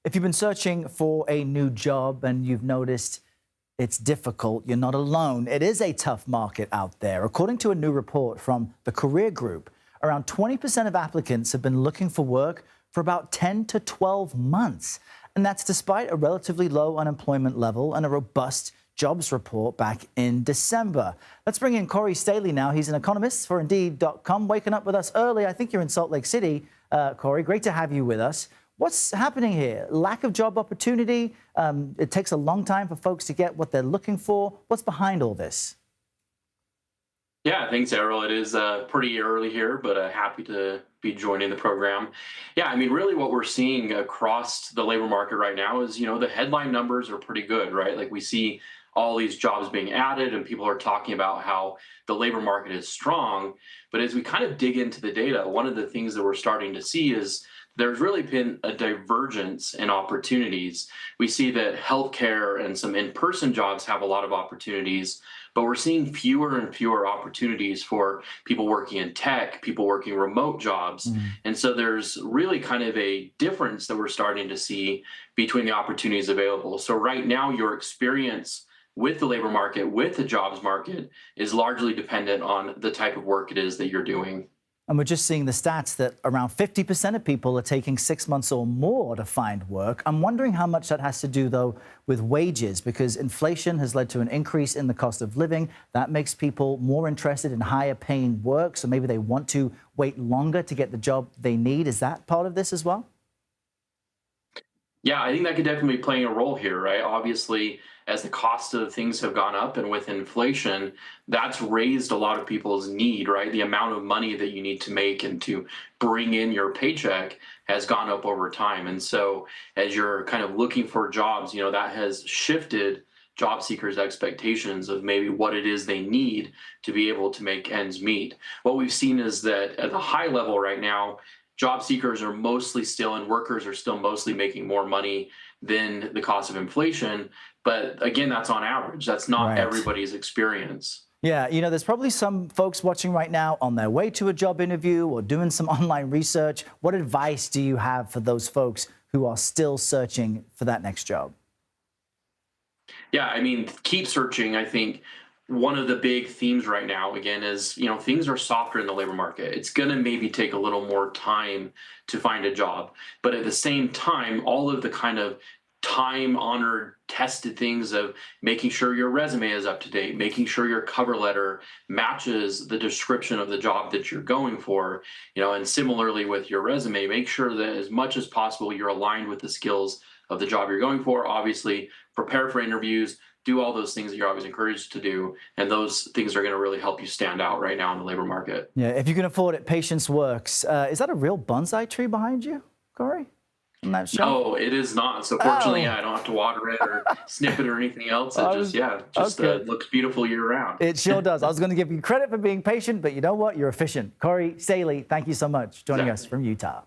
If you've been searching for a new job and you've noticed it's difficult, you're not alone. It is a tough market out there. According to a new report from the Career Group, around 20% of applicants have been looking for work for about 10 to 12 months. And that's despite a relatively low unemployment level and a robust jobs report back in December. Let's bring in Cory Stahl now. He's an economist for Indeed.com, waking up with us early. I think you're in Salt Lake City. Cory, great to have you with us. What's happening here? Lack of job opportunity? It takes a long time for folks to get what they're looking for. What's behind all this? Yeah, thanks, Errol. It is pretty early here, but happy to be joining the program. Yeah, I mean, really what we're seeing across the labor market right now is, the headline numbers are pretty good, right? Like we see all these jobs being added and people are talking about how the labor market is strong. But as we kind of dig into the data, one of the things that we're starting to see is there's really been a divergence in opportunities. We see that healthcare and some in-person jobs have a lot of opportunities, but we're seeing fewer and fewer opportunities for people working in tech, people working remote jobs. And so there's really kind of a difference that we're starting to see between the opportunities available. So right now, your experience with the labor market, with the jobs market, is largely dependent on the type of work it is that you're doing. And we're just seeing the stats that around 50% of people are taking 6 months or more to find work. I'm wondering how much that has to do, though, with wages, because inflation has led to an increase in the cost of living. That makes people more interested in higher paying work. So maybe they want to wait longer to get the job they need. Is that part of this as well? Yeah, I think that could definitely be playing a role here, right? Obviously, as the cost of things have gone up and with inflation, that's raised a lot of people's need, right? The amount of money that you need to make and to bring in your paycheck has gone up over time. And so as you're kind of looking for jobs, that has shifted job seekers' expectations of maybe what it is they need to be able to make ends meet. What we've seen is that at the high level right now, job seekers are mostly still and workers are still mostly making more money than the cost of inflation. But again, that's on average. That's not everybody's experience. Yeah, there's probably some folks watching right now on their way to a job interview or doing some online research. What advice do you have for those folks who are still searching for that next job? Yeah, I mean, keep searching. I think one of the big themes right now, again, is, things are softer in the labor market. It's going to maybe take a little more time to find a job. But at the same time, all of the kind of time-honored, tested things of making sure your resume is up to date, making sure your cover letter matches the description of the job that you're going for, and similarly with your resume, make sure that as much as possible you're aligned with the skills of the job you're going for. Obviously, prepare for interviews, do all those things that you're always encouraged to do. And those things are going to really help you stand out right now in the labor market. Yeah, if you can afford it, patience works. Is that a real bonsai tree behind you, Cory? No, it is not. So fortunately, I don't have to water it or snip it or anything else. It just looks beautiful year round. It sure does. I was going to give you credit for being patient, but you know what? You're efficient. Cory Stahl, thank you so much for joining us from Utah.